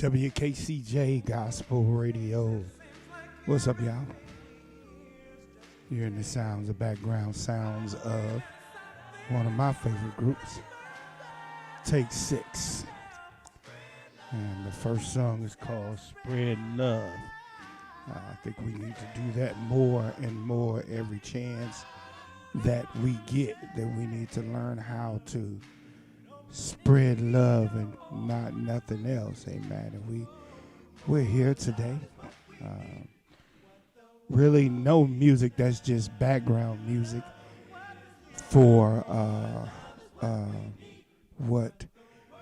WKCJ Gospel Radio. What's up, y'all? You're hearing the sounds, the background sounds of one of my favorite groups, Take Six. And the first song is called Spread Love. I think we need to do that more and more every chance that we get, that we need to learn how to spread love and not nothing else. Amen. And we're here today. Really no music, that's just background music for what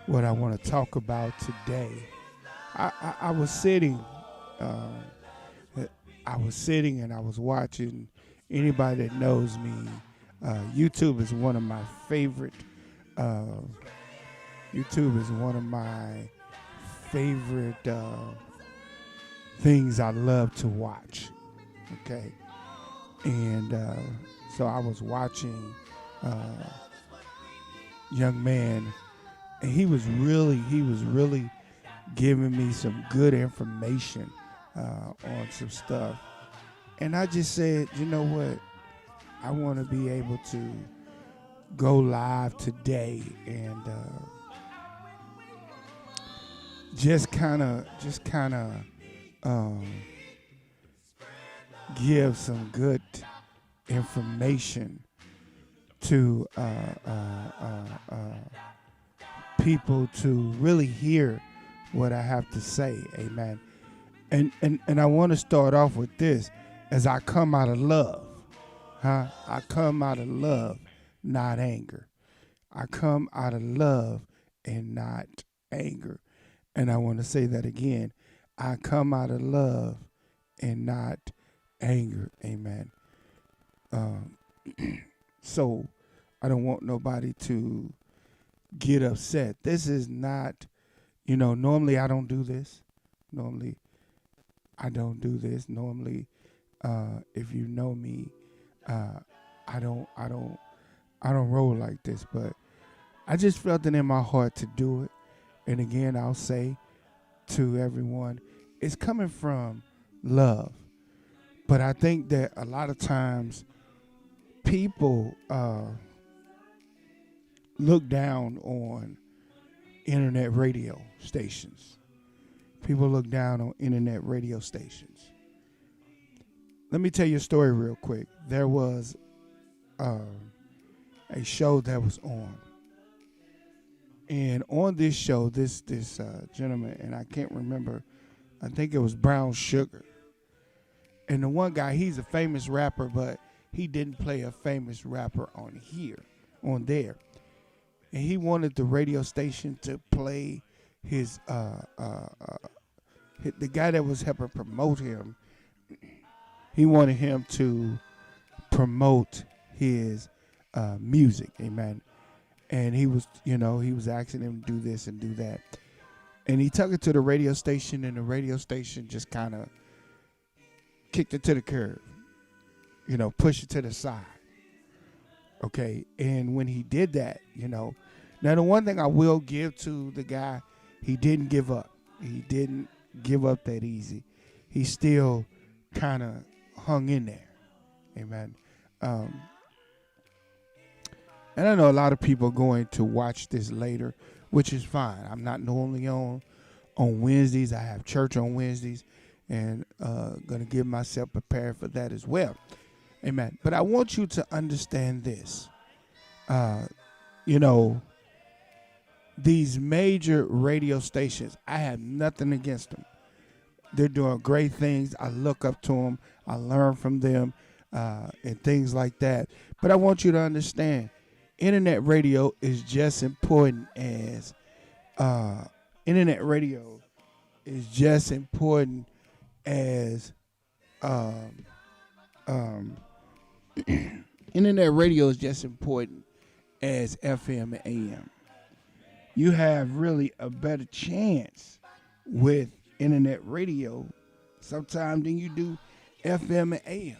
I want to talk about today. I was sitting and I was watching. Anybody that knows me, YouTube is one of my favorite things I love to watch. Okay, and so I was watching young man, and he was really giving me some good information on some stuff, and I just said, you know what, I want to be able to go live today and just kind of give some good information to people to really hear what I have to say. Amen. And I want to start off with this, as I come out of love. I come out of love, not anger. I come out of love and not anger. And I want to say that again. I come out of love and not anger. Amen. So I don't want nobody to get upset. This is not, normally I don't do this. Normally, if you know me, I don't roll like this, but I just felt it in my heart to do it. And again, I'll say to everyone, it's coming from love. But I think that a lot of times people look down on internet radio stations. People look down on internet radio stations. Let me tell you a story real quick. There was a show that was on. And on this show, this gentleman, and I can't remember, I think it was Brown Sugar. And the one guy, he's a famous rapper, but he didn't play a famous rapper on there. And he wanted the radio station to play his, the guy that was helping promote him, he wanted him to promote his music, amen. And he was asking him to do this and do that. And he took it to the radio station, and the radio station just kind of kicked it to the curb, pushed it to the side. Okay, and when he did that, now the one thing I will give to the guy, he didn't give up. He didn't give up that easy. He still kind of hung in there, amen. And I know a lot of people are going to watch this later, which is fine. I'm not normally on Wednesdays. I have church on Wednesdays, and going to get myself prepared for that as well. Amen. But I want you to understand this. These major radio stations, I have nothing against them. They're doing great things. I look up to them. I learn from them and things like that. But I want you to understand, internet radio is just important as internet radio is just important as internet radio is just important as FM and AM. You have really a better chance with internet radio sometimes than you do FM and AM.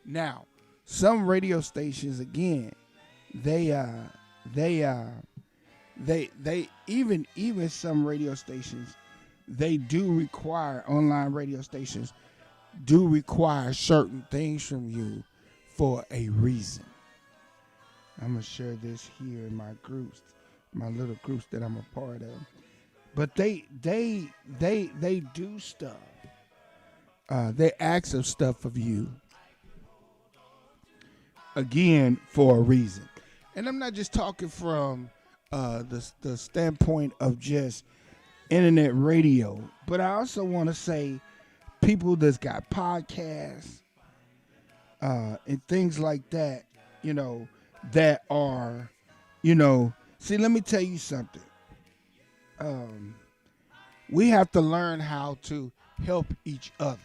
Now, some radio stations, again, they even some radio stations, they do require, online radio stations do require certain things from you for a reason. I'm going to share this here in my groups, my little groups that I'm a part of. But they do stuff. They ask of stuff of you, again, for a reason. And I'm not just talking from the standpoint of just internet radio, but I also want to say people that's got podcasts and things like that, you know, that are, you know, see, let me tell you something. We have to learn how to help each other.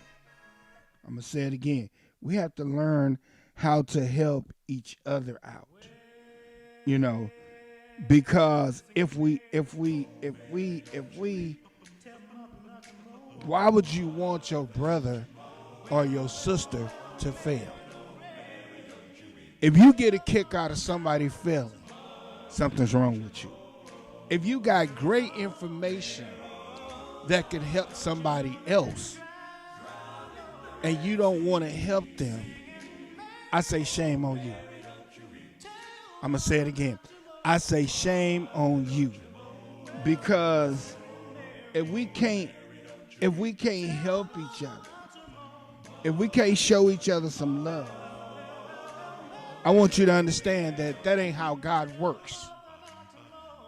I'm going to say it again. We have to learn how to help each other out. You know, because if we, why would you want your brother or your sister to fail? If you get a kick out of somebody failing, something's wrong with you. If you got great information that could help somebody else and you don't want to help them, I say shame on you. I'm going to say it again. I say shame on you. Because if we can't help each other, if we can't show each other some love, I want you to understand that that ain't how God works.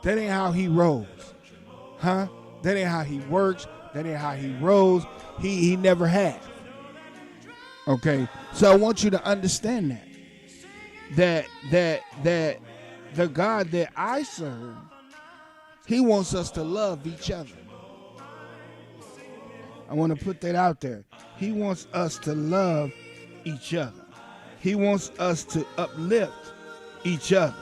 That ain't how he rolls. Huh? That ain't how he works. That ain't how he rolls. He never has. Okay? So I want you to understand that the God that I serve, he wants us to love each other. I want to put that out there. He wants us to love each other. He wants us to uplift each other.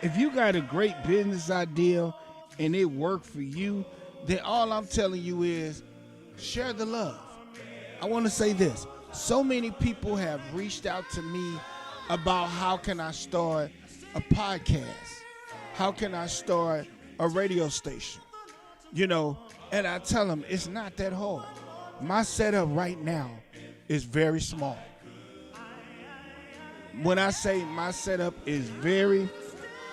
If you got a great business idea and it worked for you, then all I'm telling you is share the love. I want to say this. So many people have reached out to me about how can I start a podcast? How can I start a radio station? You know, and I tell them it's not that hard. My setup right now is very small. When I say my setup is very,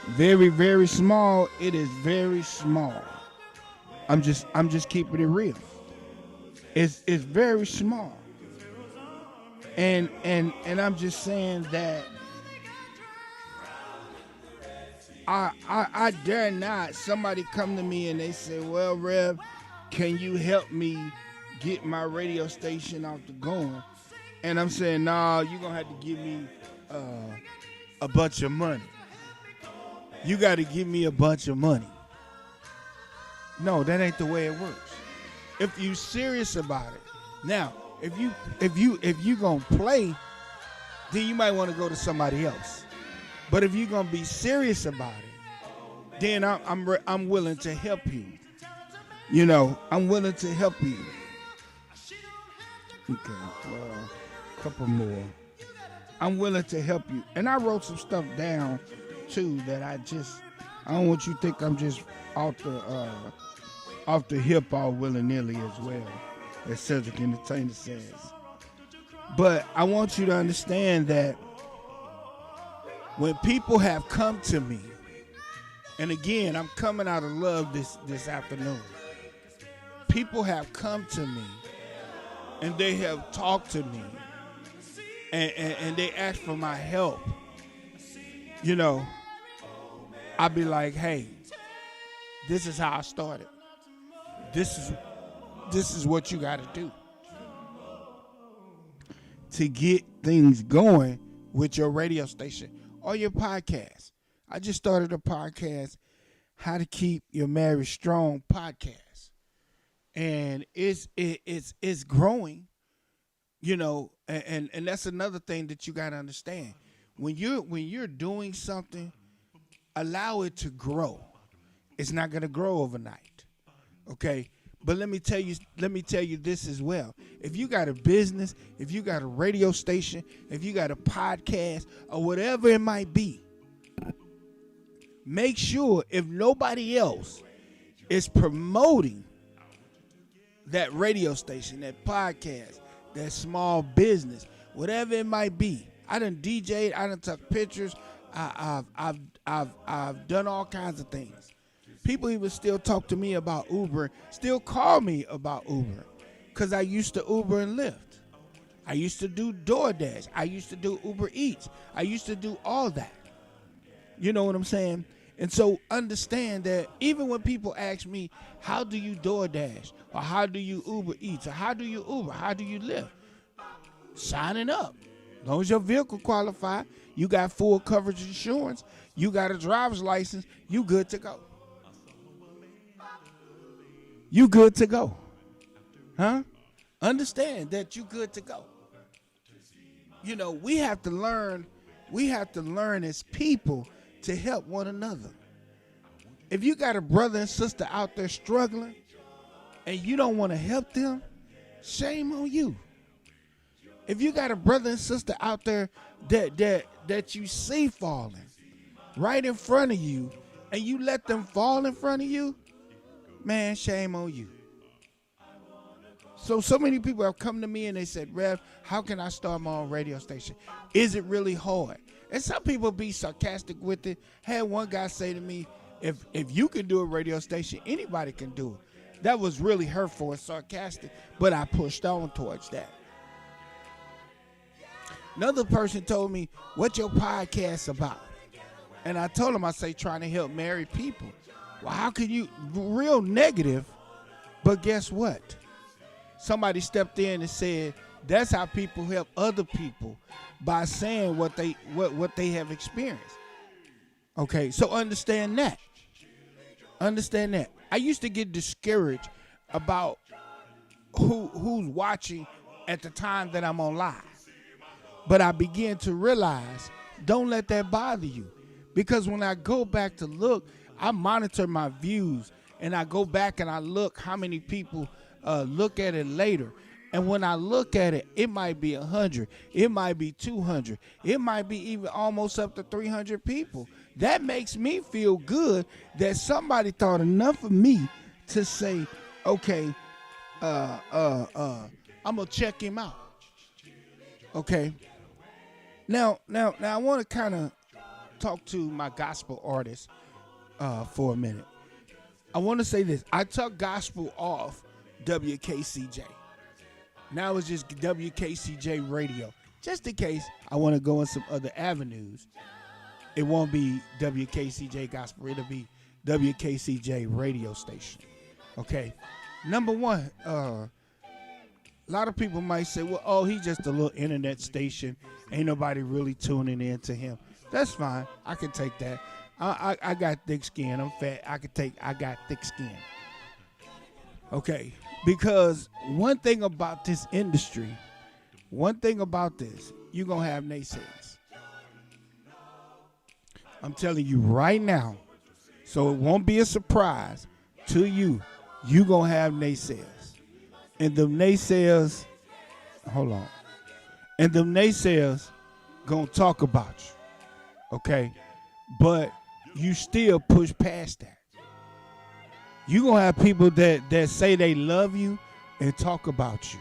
very, very small, it is very small. I'm just keeping it real. It's very small. And I'm just saying that I dare not somebody come to me and they say, well, Rev, can you help me get my radio station off the going? And I'm saying, nah, you're going to have to give me a bunch of money. You got to give me a bunch of money. No, that ain't the way it works. If you serious about it. Now, if you going to play, then you might want to go to somebody else. But if you're going to be serious about it, then I'm willing to help you. You know, I'm willing to help you. Okay, a couple more. I'm willing to help you. And I wrote some stuff down, too, that I don't want you to think I'm just off the hip all willy-nilly as well, as Cedric Entertainer says. But I want you to understand that when people have come to me, and again, I'm coming out of love this afternoon. People have come to me, and they have talked to me, and they ask for my help. You know, I'll be like, hey, this is how I started. This is what you got to do to get things going with your radio station or your podcast. I just started a podcast, How to Keep Your Marriage Strong podcast, and it's growing. You know, and that's another thing that you got to understand. When you're doing something, allow it to grow. It's not going to grow overnight. Okay? But let me tell you this as well. If you got a business, if you got a radio station, if you got a podcast or whatever it might be, make sure if nobody else is promoting that radio station, that podcast, that small business, whatever it might be. I done DJ'd, I done took pictures, I've done all kinds of things. People even still talk to me about Uber, still call me about Uber, because I used to Uber and Lyft. I used to do DoorDash. I used to do Uber Eats. I used to do all that. You know what I'm saying? And so understand that even when people ask me, how do you DoorDash? Or how do you Uber Eats? Or how do you Uber? How do you Lyft? Signing up. As long as your vehicle qualified, you got full coverage insurance, you got a driver's license, you good to go. You good to go. Huh? Understand that you good to go. You know, we have to learn as people to help one another. If you got a brother and sister out there struggling and you don't want to help them, shame on you. If you got a brother and sister out there that you see falling right in front of you and you let them fall in front of you, man, shame on you. So many people have come to me and they said, Rev, how can I start my own radio station? Is it really hard? And some people be sarcastic with it. Had one guy say to me, if you can do a radio station, anybody can do it. That was really hurtful and sarcastic, but I pushed on towards that. Another person told me, what's your podcast about? And I told him, I say, trying to help married people. Well, how can you, real negative, but guess what? Somebody stepped in and said, that's how people help other people, by saying what they have experienced. Okay, so understand that. Understand that. I used to get discouraged about who's watching at the time that I'm on live. But I began to realize, don't let that bother you. Because when I go back to look, I monitor my views, and I go back and I look how many people look at it later. And when I look at it, it might be 100, it might be 200, it might be even almost up to 300 people. That makes me feel good that somebody thought enough of me to say, okay, I'm gonna check him out. Okay. Now I want to kind of talk to my gospel artists for a minute. I want to say this. I took gospel off WKCJ. Now it's just WKCJ Radio. Just in case I want to go in some other avenues, it won't be WKCJ Gospel. It'll be WKCJ Radio Station. Okay. Number one, a lot of people might say, well, oh, he's just a little internet station. Ain't nobody really tuning in to him. That's fine. I can take that. I got thick skin. I'm fat. I got thick skin. Okay. Because one thing about this industry, you're going to have naysayers. I'm telling you right now, so it won't be a surprise to you. You're going to have naysayers. And the naysayers, hold on. And the naysayers going to talk about you. Okay? But you still push past that. You're going to have people that say they love you and talk about you.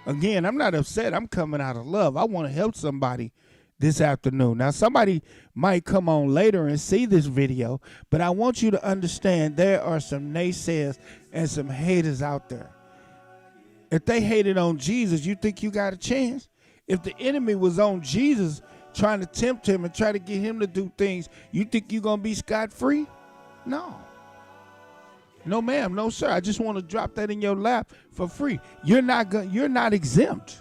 Again, I'm not upset. I'm coming out of love. I want to help somebody this afternoon. Now, somebody might come on later and see this video, but I want you to understand there are some naysayers and some haters out there. If they hated on Jesus, you think you got a chance? If the enemy was on Jesus trying to tempt him and try to get him to do things, you think you're going to be scot-free? No. No, ma'am. No, sir. I just want to drop that in your lap for free. You're not exempt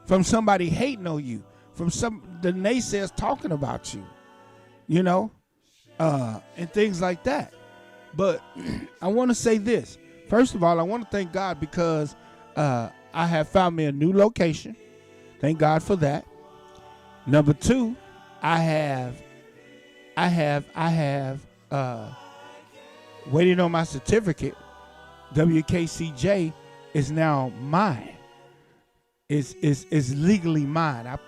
from somebody hating on you, from the naysayers talking about you, you know, and things like that. But I want to say this. First of all, I want to thank God because I have found me a new location. Thank God for that. Number two, I have waiting on my certificate. WKCJ is now mine. It's legally mine.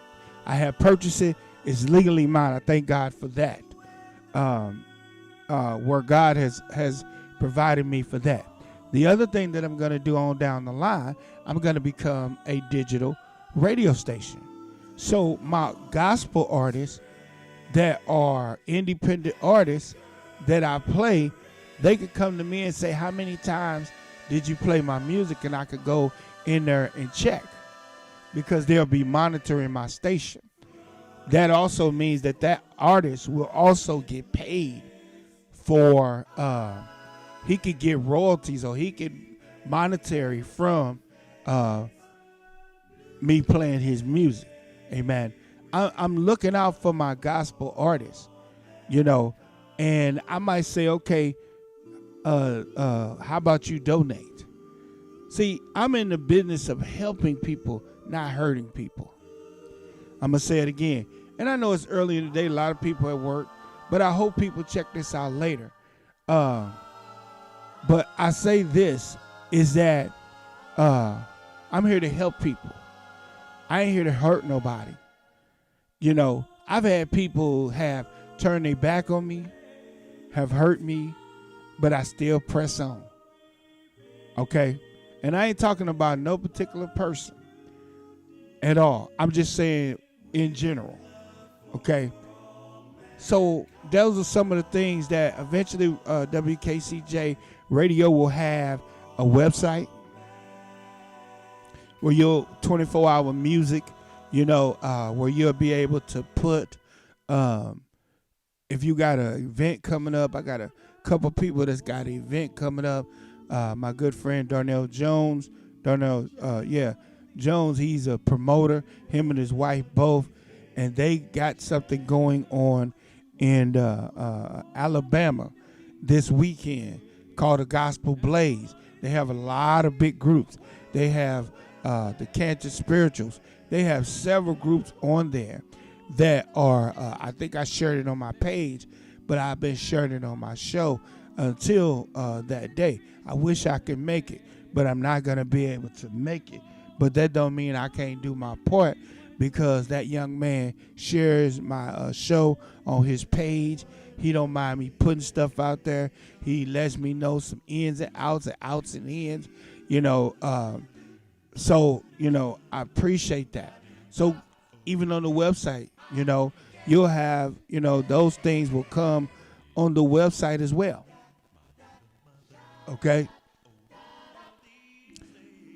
I have purchased it. It's legally mine. I thank God for that. Where God has provided me for that. The other thing that I'm going to do on down the line, I'm going to become a digital radio station. So my gospel artists that are independent artists that I play, they could come to me and say, how many times did you play my music? And I could go in there and check, because they'll be monitoring my station. That also means that that artist will also get paid for, he could get royalties, or he could monetary from me playing his music. Amen. I'm looking out for my gospel artists, and I might say, okay, how about you donate? See, I'm in the business of helping people, not hurting people. I'm going to say it again. And I know it's early in the day, a lot of people at work, but I hope people check this out later. But I say this is that I'm here to help people. I ain't here to hurt nobody. I've had people have turned their back on me, have hurt me, but I still press on. Okay? And I ain't talking about no particular person at all. I'm just saying in general. Okay? So those are some of the things that eventually WKCJ Radio will have a website where you'll 24-hour music, where you'll be able to put, if you got an event coming up, I got a couple people that's got an event coming up. My good friend Darnell Jones, Jones, he's a promoter, him and his wife both, and they got something going on in Alabama this weekend called the Gospel Blaze. They have a lot of big groups. They have the Cantor Spirituals. They have several groups on there that are, I think I shared it on my page, but I've been sharing it on my show until that day. I wish I could make it, but I'm not going to be able to make it. But that don't mean I can't do my part, because that young man shares my show on his page. He don't mind me putting stuff out there. He lets me know some ins and outs and ins, So, I appreciate that. So even on the website, you'll have, those things will come on the website as well. Okay.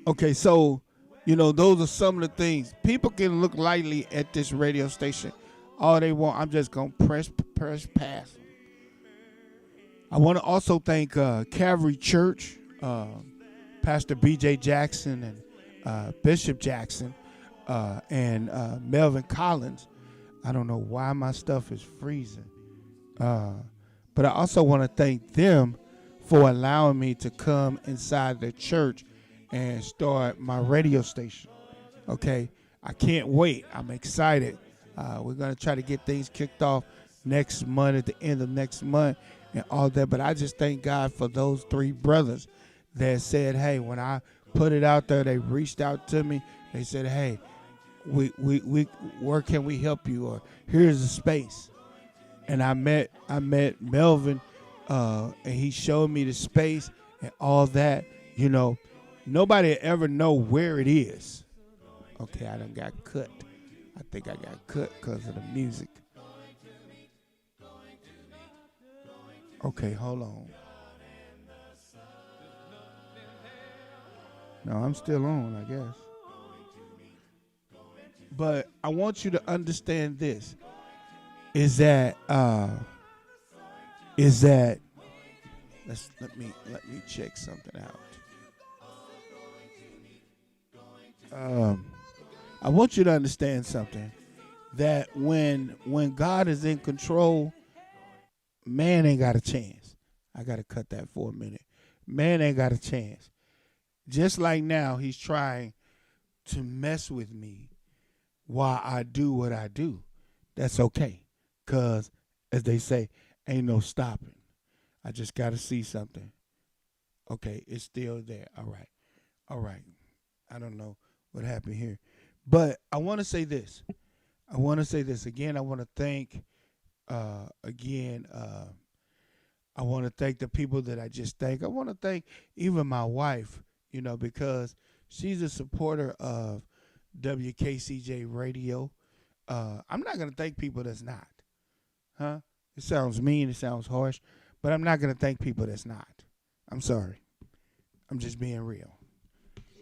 Okay, so, those are some of the things. People can look lightly at this radio station all they want. I'm just going to press pass. I want to also thank Calvary Church, Pastor B.J. Jackson and Bishop Jackson and Melvin Collins. I don't know why my stuff is freezing. But I also want to thank them for allowing me to come inside the church and start my radio station. Okay, I can't wait. I'm excited. We're going to try to get things kicked off next month, at the end of next month and all that. But I just thank God for those three brothers that said, hey, when I put it out there, they reached out to me. They said, hey, we where can we help you? Or here's a space. And I met Melvin, and he showed me the space and all that. Nobody ever know where it is. Okay, I done got cut. I think I got cut because of the music. Okay, hold on. No, I'm still on, I guess. But I want you to understand this. Let me check something out. I want you to understand something, that when God is in control, man ain't got a chance. I got to cut that for a minute. Man ain't got a chance. Just like now, he's trying to mess with me while I do what I do. That's okay. Because, as they say, ain't no stopping. I just got to see something. Okay, it's still there. All right. I don't know what happened here. But I want to say this. Again, I want to thank, I want to thank the people that I just thank. I want to thank even my wife, because she's a supporter of WKCJ Radio. I'm not going to thank people that's not. Huh? It sounds mean, it sounds harsh, but I'm not going to thank people that's not. I'm sorry. I'm just being real.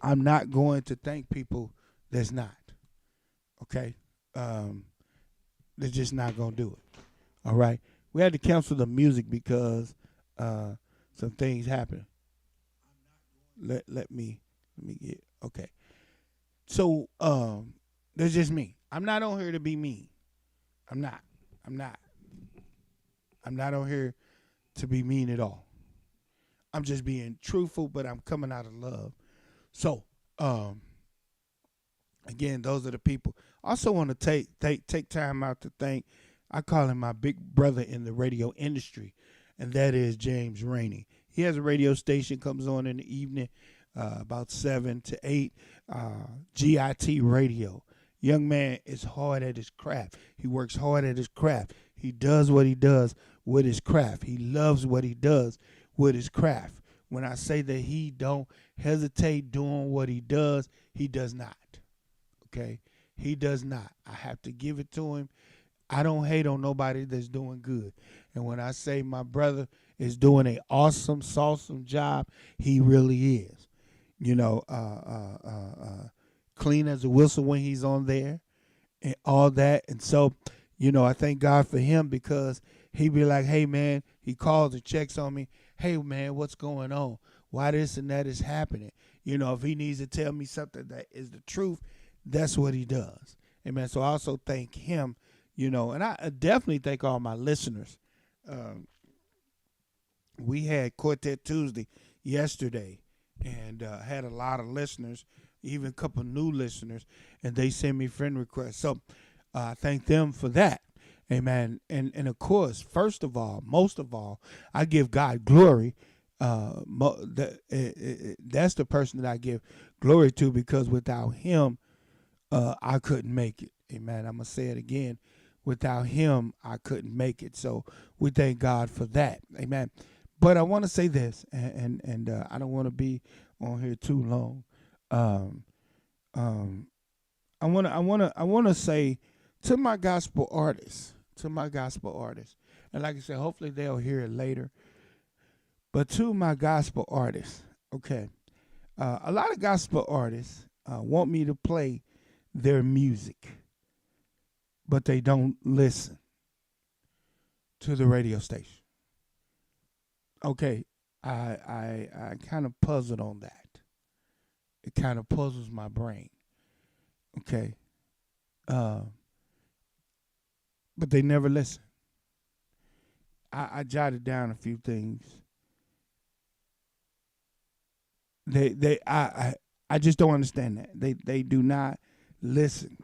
I'm not going to thank people that's not. Okay? They're just not going to do it. All right? We had to cancel the music because some things happened. Let me get okay. So that's just me. I'm not on here to be mean. I'm not. I'm not on here to be mean at all. I'm just being truthful, but I'm coming out of love. So, again, those are the people. I also want to take time out to thank. I call him my big brother in the radio industry, and that is James Rainey. He has a radio station, comes on in the evening, about 7 to 8, GIT Radio. Young man is hard at his craft. He works hard at his craft. He does what he does with his craft. He loves what he does with his craft. When I say that he don't hesitate doing what he does not. Okay? He does not. I have to give it to him. I don't hate on nobody that's doing good. And when I say my brother is doing an awesome job, he really is. Clean as a whistle when he's on there and all that. And so, I thank God for him because he be like, hey, man, he calls and checks on me. Hey, man, what's going on? Why this and that is happening? If he needs to tell me something that is the truth, that's what he does. Amen. So I also thank him, and I definitely thank all my listeners. We had Quartet Tuesday yesterday and had a lot of listeners, even a couple new listeners, and they send me friend requests. So I thank them for that. Amen. And of course, first of all, most of all, I give God glory. That's the person that I give glory to because without him, I couldn't make it. Amen. I'm going to say it again. Without him, I couldn't make it. So we thank God for that. Amen. But I want to say this, and I don't want to be on here too long. I want to say to my gospel artists, and like I said, hopefully they'll hear it later. But to my gospel artists, okay, a lot of gospel artists want me to play their music, but they don't listen to the radio station. Okay, I kind of puzzled on that. It kind of puzzles my brain. Okay, but they never listen. I jotted down a few things. I just don't understand that. They do not listen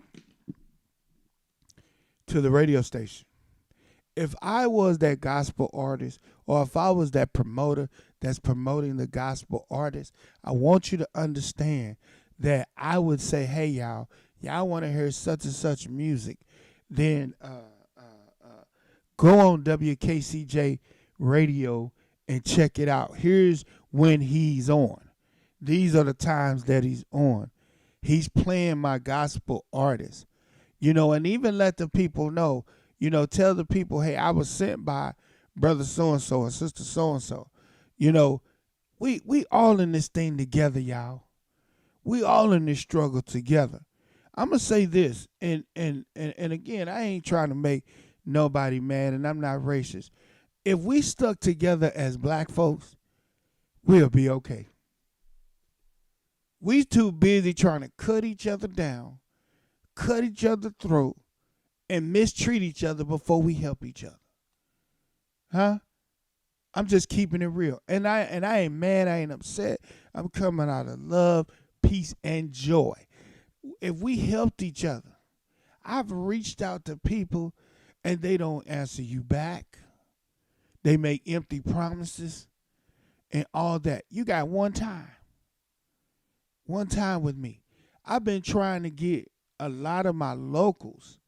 to the radio station. If I was that gospel artist or if I was that promoter that's promoting the gospel artist, I want you to understand that I would say, hey, y'all want to hear such and such music, then go on WKCJ Radio and check it out. Here's when he's on. These are the times that he's on. He's playing my gospel artist. And even let the people know, tell the people, hey, I was sent by brother so-and-so or sister so-and-so. We all in this thing together, y'all. We all in this struggle together. I'm going to say this, and again, I ain't trying to make nobody mad, and I'm not racist. If we stuck together as black folks, we'll be okay. We too busy trying to cut each other down, cut each other's throat, and mistreat each other before we help each other. Huh? I'm just keeping it real. And I ain't mad, I ain't upset. I'm coming out of love, peace, and joy. If we helped each other, I've reached out to people and they don't answer you back. They make empty promises and all that. You got one time with me. I've been trying to get a lot of my locals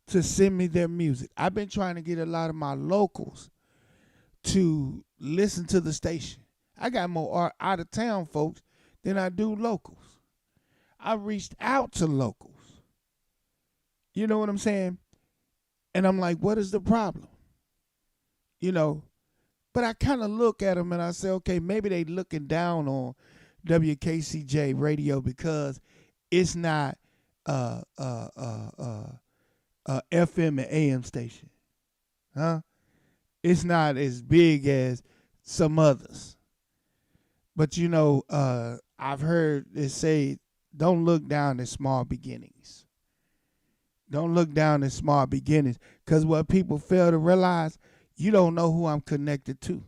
to send me their music. I've been trying to get a lot of my locals to listen to the station. I got more out of town folks than I do locals. I reached out to locals. You know what I'm saying? And I'm like, what is the problem? You know, but I kind of look at them and I say, okay, maybe they looking down on WKCJ Radio because it's not FM and AM station, huh? It's not as big as some others. But you know, I've heard it say, don't look down at small beginnings. Don't look down at small beginnings, because what people fail to realize, you don't know who I'm connected to.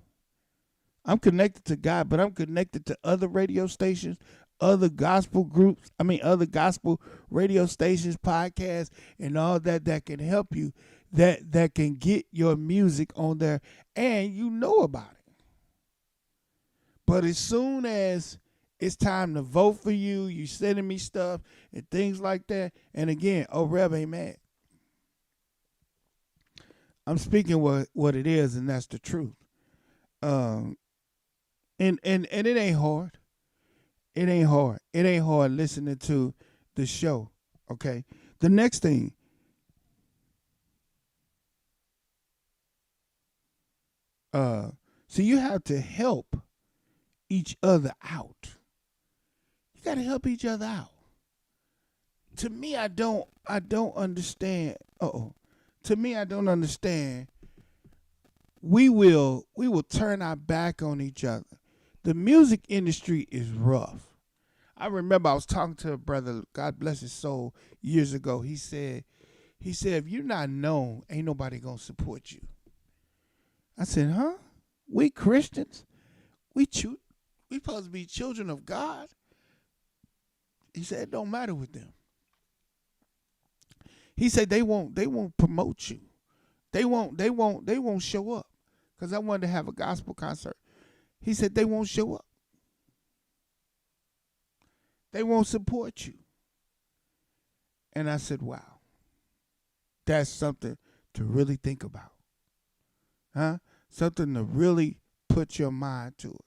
I'm connected to God, but I'm connected to other radio stations, other gospel groups, other gospel radio stations, podcasts, and all that can help you, that can get your music on there, and you know about it. But as soon as it's time to vote for you, you sending me stuff and things like that, and again, Rev ain't mad. I'm speaking what it is, and that's the truth. And it ain't hard. It ain't hard. It ain't hard listening to the show. Okay. The next thing. So you have to help each other out. You got to help each other out. To me, I don't understand. To me, I don't understand. We will turn our back on each other. The music industry is rough. I remember I was talking to a brother, God bless his soul, years ago. He said, if you're not known, ain't nobody gonna support you. I said, huh? We Christians? We supposed to be children of God? He said, it don't matter with them. He said they won't promote you. They won't show up. Because I wanted to have a gospel concert. He said they won't show up. They won't support you. And I said, wow. That's something to really think about. Huh? Something to really put your mind to it.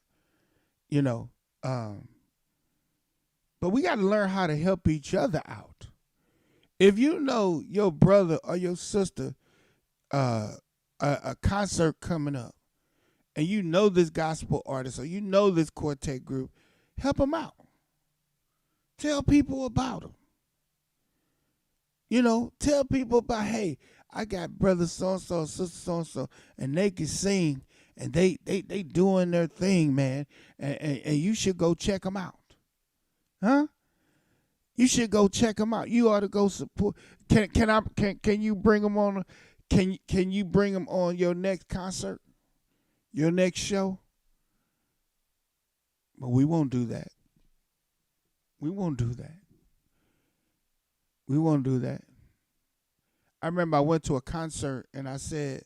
You know, but we got to learn how to help each other out. If you know your brother or your sister, a concert coming up, and you know this gospel artist or you know this quartet group, help them out. Tell people about them. You know, tell people about, hey, I got brother so-and-so, sister so-and-so, and they can sing, and they doing their thing, man, and you should go check them out. Huh? You should go check them out. You ought to go support. Can you bring them on? Can you bring them on your next concert, your next show? But we won't do that. We won't do that. We won't do that. I remember I went to a concert and I said,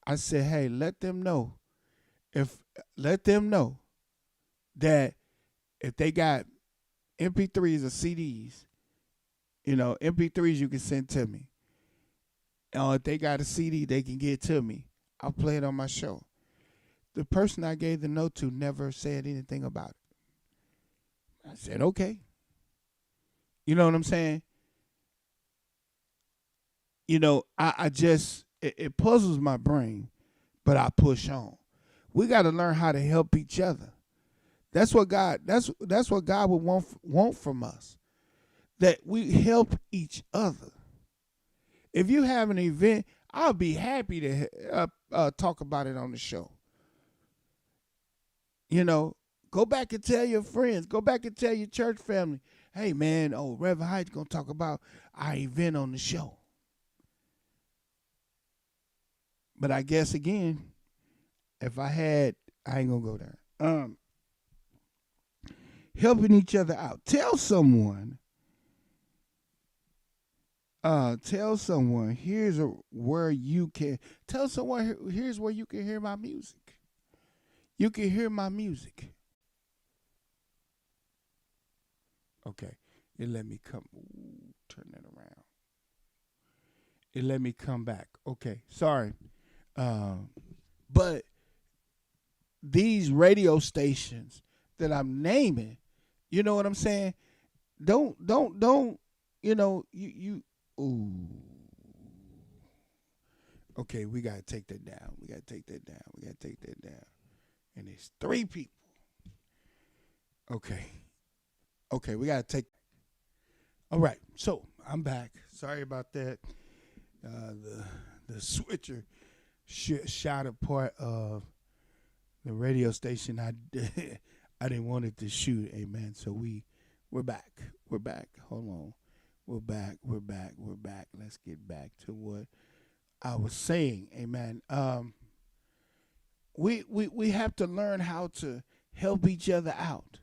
hey, let them know that if they got MP3s or CDs, MP3s you can send to me. If they got a CD, they can get to me. I'll play it on my show. The person I gave the note to never said anything about it. I said, okay. You know what I'm saying? You know, I just, it puzzles my brain, but I push on. We got to learn how to help each other. That's what God would want from us, that we help each other. If you have an event, I'll be happy to talk about it on the show. You know, go back and tell your friends. Go back and tell your church family, hey, man, Reverend Hyde's going to talk about our event on the show. But I guess, again, if I ain't going to go there. Helping each other out. Tell someone, here's where you can hear my music. You can hear my music. Okay. It let me come. Ooh, turn that around. It let me come back. Okay. Sorry. But these radio stations that I'm naming, you know what I'm saying? Don't. You. Ooh. Okay, we gotta take that down. We gotta take that down. We gotta take that down. And it's three people. Okay. Okay, we gotta take. All right. So I'm back. Sorry about that. The switcher shot a part of the radio station I didn't want it to shoot. Amen. So we're back. We're back. Hold on. We're back. We're back. We're back. Let's get back to what I was saying. Amen. We have to learn how to help each other out.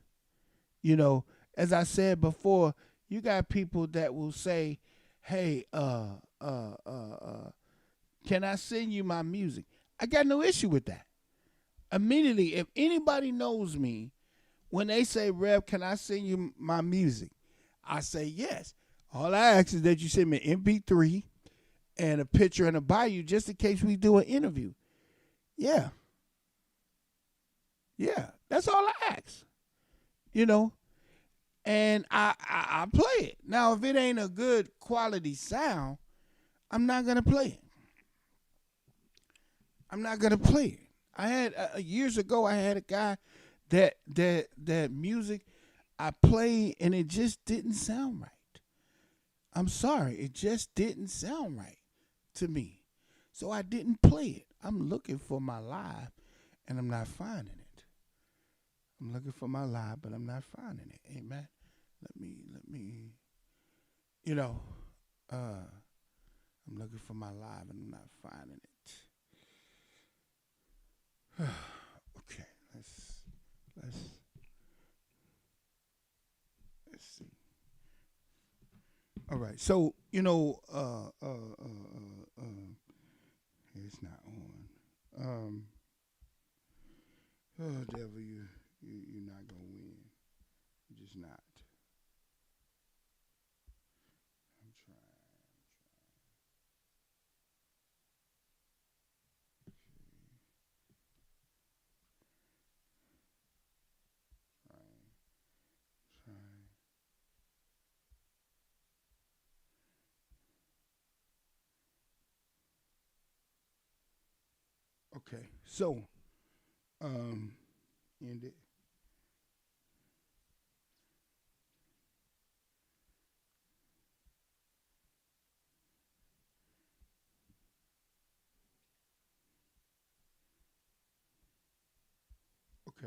You know, as I said before, you got people that will say, "Hey, can I send you my music?" I got no issue with that. Immediately, if anybody knows me, when they say, "Rev, can I send you my music?" I say yes. All I ask is that you send me an MP3 and a picture and a bio just in case we do an interview. Yeah. Yeah. That's all I ask. You know, and I play it. Now, if it ain't a good quality sound, I'm not gonna play it. I'm not gonna play it. I had years ago. I had a guy that music I played and it just didn't sound right. I'm sorry, it just didn't sound right to me, so I didn't play it. I'm looking for my live, and I'm not finding it. I'm looking for my live, but I'm not finding it. Amen. Let me. You know, I'm looking for my live, and I'm not finding it. Okay, let's let's see. All right, so it's not on. Oh devil, you're not gonna win. You're just not. I'm trying. Okay, so um, end it.